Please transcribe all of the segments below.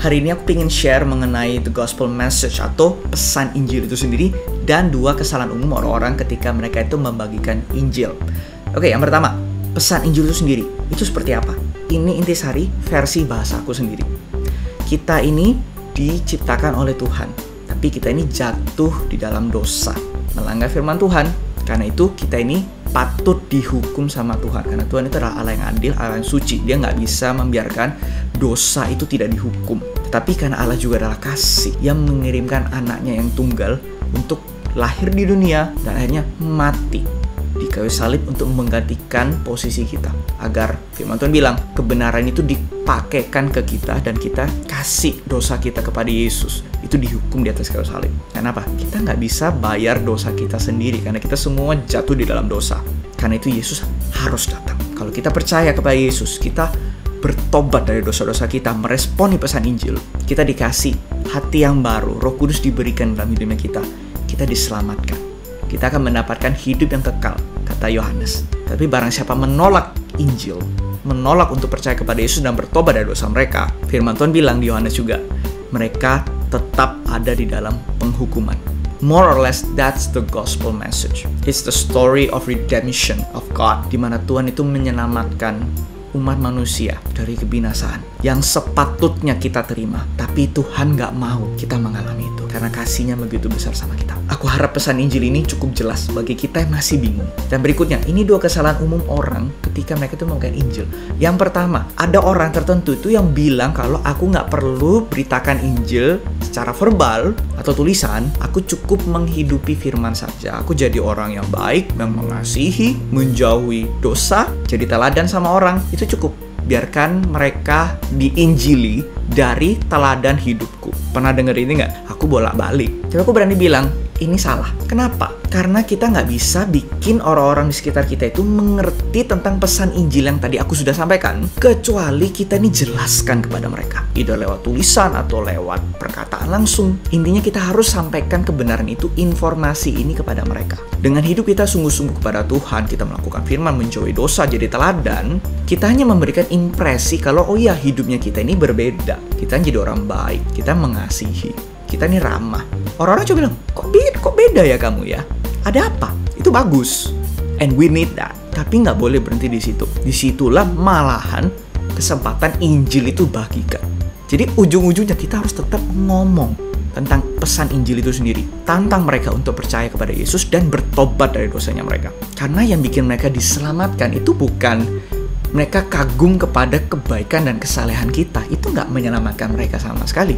Hari ini aku pengen share mengenai the gospel message atau pesan Injil itu sendiri dan 2 kesalahan umum orang-orang ketika mereka itu membagikan Injil. Oke, yang pertama, pesan Injil itu sendiri itu seperti apa? Ini intisari versi bahasaku sendiri. Kita ini diciptakan oleh Tuhan, tapi kita ini jatuh di dalam dosa, melanggar firman Tuhan. Karena itu kita ini patut dihukum sama Tuhan. Karena Tuhan itu adalah Allah yang adil, Allah yang suci. Dia nggak bisa membiarkan dosa itu tidak dihukum. Tetapi karena Allah juga adalah kasih yang mengirimkan anaknya yang tunggal untuk lahir di dunia dan akhirnya mati di kayu salib untuk menggantikan posisi kita. Agar firman Tuhan bilang kebenaran itu dipakaikan ke kita dan kita kasih dosa kita kepada Yesus. Itu dihukum di atas kayu salib. Kenapa? Kita nggak bisa bayar dosa kita sendiri karena kita semua jatuh di dalam dosa. Karena itu Yesus harus datang. Kalau kita percaya kepada Yesus, kita bertobat dari dosa-dosa kita, meresponi pesan Injil, kita dikasih hati yang baru, Roh Kudus diberikan dalam hidupnya kita diselamatkan. Kita akan mendapatkan hidup yang kekal, kata Yohanes. Tapi barang siapa menolak Injil, menolak untuk percaya kepada Yesus dan bertobat dari dosa mereka, firman Tuhan bilang di Yohanes juga, mereka tetap ada di dalam penghukuman. More or less, that's the gospel message. It's the story of redemption of God, di mana Tuhan itu menyelamatkan umat manusia dari kebinasaan yang sepatutnya kita terima, tapi Tuhan gak mau kita mengalami itu karena kasihnya begitu besar sama kita. Aku harap pesan Injil ini cukup jelas bagi kita yang masih bingung. Dan berikutnya, ini 2 kesalahan umum orang ketika mereka itu membagikan Injil. Yang pertama, ada orang tertentu itu yang bilang kalau aku gak perlu beritakan Injil secara verbal atau tulisan, aku cukup menghidupi firman saja. Aku jadi orang yang baik, yang mengasihi, menjauhi dosa, jadi teladan sama orang, itu cukup. Biarkan mereka diinjili dari teladan hidupku. Pernah denger ini nggak? Aku bolak-balik. Tapi aku berani bilang, ini salah. Kenapa? Karena kita nggak bisa bikin orang-orang di sekitar kita itu mengerti tentang pesan Injil yang tadi aku sudah sampaikan, kecuali kita ini jelaskan kepada mereka. Either lewat tulisan atau lewat perkataan langsung. Intinya kita harus sampaikan kebenaran itu, informasi ini kepada mereka. Dengan hidup kita sungguh-sungguh kepada Tuhan, kita melakukan firman, menjauhi dosa, jadi teladan, kita hanya memberikan impresi kalau oh ya hidupnya kita ini berbeda. Kita jadi orang baik, kita mengasihi, kita ini ramah. Orang-orang coba bilang, kok beda ya kamu ya? Ada apa? Itu bagus. And we need that. Tapi nggak boleh berhenti di situ. Disitulah malahan kesempatan Injil itu bagikan. Jadi ujung-ujungnya kita harus tetap ngomong tentang pesan Injil itu sendiri. Tantang mereka untuk percaya kepada Yesus dan bertobat dari dosanya mereka. Karena yang bikin mereka diselamatkan itu bukan mereka kagum kepada kebaikan dan kesalehan kita. Itu nggak menyelamatkan mereka sama sekali.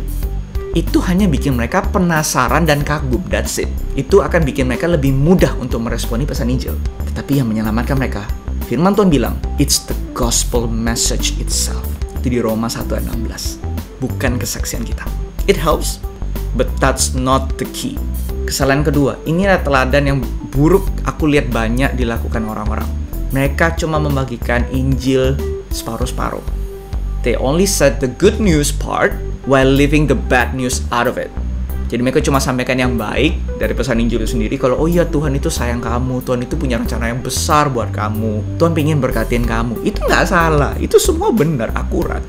Itu hanya bikin mereka penasaran dan kagum, that's it. Itu akan bikin mereka lebih mudah untuk meresponi pesan Injil. Tetapi yang menyelamatkan mereka, firman Tuhan bilang, it's the gospel message itself. Itu di Roma 1 ayat 16. Bukan kesaksian kita. It helps, but that's not the key. Kesalahan kedua, ini adalah teladan yang buruk aku lihat banyak dilakukan orang-orang. Mereka cuma membagikan Injil separuh-separuh. They only said the good news part while leaving the bad news out of it. Jadi mereka cuma sampaikan yang baik dari pesan Injil itu sendiri. Kalau oh iya Tuhan itu sayang kamu, Tuhan itu punya rencana yang besar buat kamu, Tuhan pengen berkatin kamu. Itu nggak salah, itu semua benar, akurat.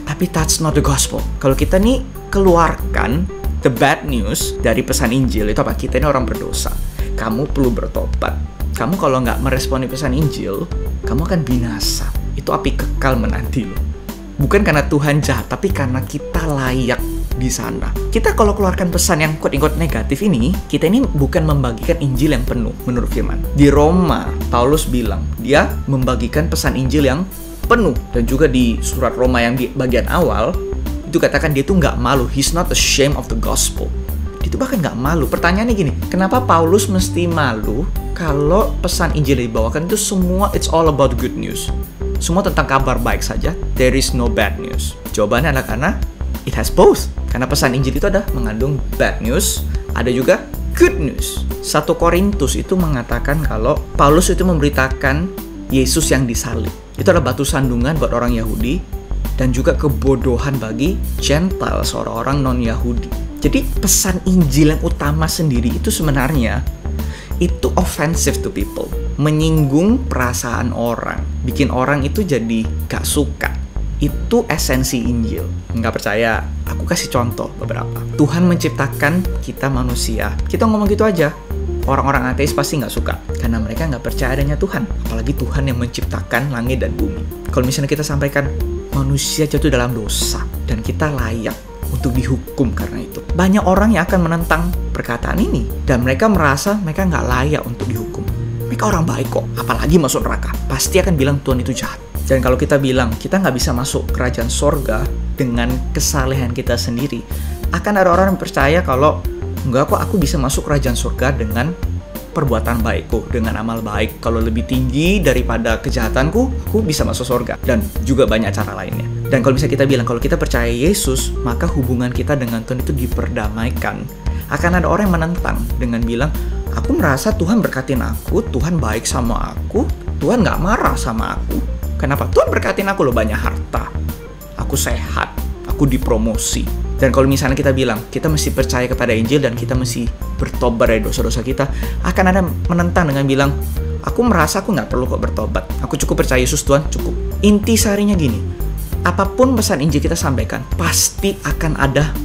Tapi that's not the gospel. Kalau kita nih keluarkan the bad news dari pesan Injil, itu apa? Kita ini orang berdosa. Kamu perlu bertobat. Kamu kalau nggak meresponi pesan Injil, kamu akan binasa. Itu api kekal menanti loh. Bukan karena Tuhan jahat, tapi karena kita layak di sana. Kita kalau keluarkan pesan yang quote-unquote negatif ini, kita ini bukan membagikan Injil yang penuh menurut firman. Di Roma, Paulus bilang, dia membagikan pesan Injil yang penuh. Dan juga di surat Roma yang di bagian awal, itu katakan dia tuh nggak malu. He's not ashamed of the gospel. Dia tuh bahkan nggak malu. Pertanyaannya gini, kenapa Paulus mesti malu kalau pesan Injil yang dibawakan itu semua it's all about good news? Semua tentang kabar baik saja. There is no bad news. Jawabannya adalah karena it has both. Karena pesan Injil itu ada mengandung bad news, ada juga good news. 1 Korintus itu mengatakan kalau Paulus itu memberitakan Yesus yang disalib. Itu adalah batu sandungan buat orang Yahudi dan juga kebodohan bagi Gentiles, orang-orang non-Yahudi. Jadi pesan Injil yang utama sendiri itu sebenarnya itu offensive to people, menyinggung perasaan orang, bikin orang itu jadi gak suka. Itu esensi Injil. Nggak percaya? Aku kasih contoh beberapa. Tuhan menciptakan kita manusia. Kita ngomong gitu aja. Orang-orang ateis pasti nggak suka. Karena mereka nggak percaya adanya Tuhan. Apalagi Tuhan yang menciptakan langit dan bumi. Kalau misalnya kita sampaikan, manusia jatuh dalam dosa. Dan kita layak untuk dihukum karena itu. Banyak orang yang akan menentang perkataan ini. Dan mereka merasa mereka nggak layak untuk dihukum. Mereka orang baik kok. Apalagi masuk neraka. Pasti akan bilang Tuhan itu jahat. Dan kalau kita bilang, kita nggak bisa masuk kerajaan sorga dengan kesalehan kita sendiri, akan ada orang yang percaya kalau, enggak kok, aku bisa masuk kerajaan sorga dengan perbuatan baikku, dengan amal baik. Kalau lebih tinggi daripada kejahatanku, aku bisa masuk sorga. Dan juga banyak cara lainnya. Dan kalau bisa kita bilang, kalau kita percaya Yesus, maka hubungan kita dengan Tuhan itu diperdamaikan. Akan ada orang yang menentang dengan bilang, aku merasa Tuhan berkatin aku, Tuhan baik sama aku, Tuhan nggak marah sama aku. Kenapa? Tuhan berkatin aku loh, banyak harta. Aku sehat. Aku dipromosi. Dan kalau misalnya kita bilang, kita mesti percaya kepada Injil dan kita mesti bertobat dari dosa-dosa kita, akan ada menentang dengan bilang, aku merasa aku nggak perlu kok bertobat. Aku cukup percaya Yesus Tuhan, cukup. Inti sarinya gini, apapun pesan Injil kita sampaikan, pasti akan ada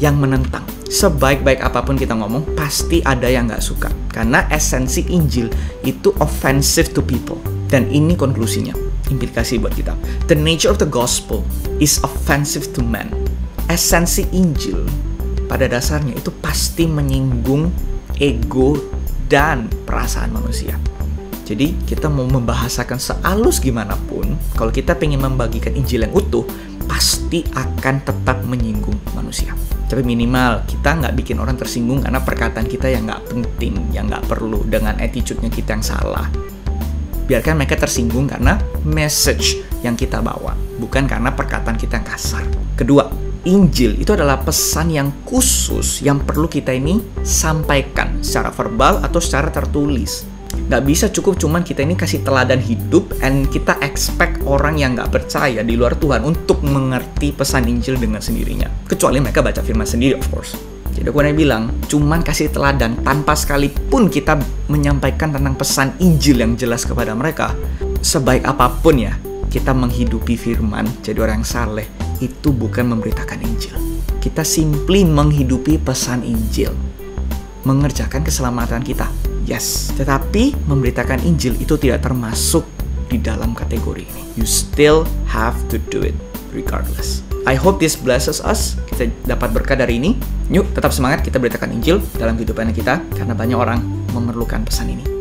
yang menentang. Sebaik-baik apapun kita ngomong, pasti ada yang nggak suka. Karena esensi Injil itu offensive to people. Dan ini konklusinya, implikasi buat kita. The nature of the gospel is offensive to man. Esensi Injil pada dasarnya itu pasti menyinggung ego dan perasaan manusia. Jadi kita mau membahasakan sehalus gimana pun, kalau kita pengen membagikan Injil yang utuh, pasti akan tetap menyinggung manusia. Tapi minimal kita nggak bikin orang tersinggung karena perkataan kita yang nggak penting, yang nggak perlu, dengan attitude-nya kita yang salah. Biarkan mereka tersinggung karena message yang kita bawa, bukan karena perkataan kita yang kasar. Kedua, Injil itu adalah pesan yang khusus yang perlu kita ini sampaikan secara verbal atau secara tertulis. Nggak bisa cukup cuman kita ini kasih teladan hidup and kita expect orang yang nggak percaya di luar Tuhan untuk mengerti pesan Injil dengan sendirinya. Kecuali mereka baca firman sendiri, of course. Jadi aku bilang, cuman kasih teladan tanpa sekalipun kita menyampaikan tentang pesan Injil yang jelas kepada mereka. Sebaik apapun ya, kita menghidupi firman, jadi orang yang saleh, itu bukan memberitakan Injil. Kita simply menghidupi pesan Injil. Mengerjakan keselamatan kita, yes. Tetapi memberitakan Injil itu tidak termasuk di dalam kategori ini. You still have to do it regardless. I hope this blesses us. Kita dapat berkah dari ini. Yuk, tetap semangat kita beritakan Injil dalam kehidupan kita, karena banyak orang memerlukan pesan ini.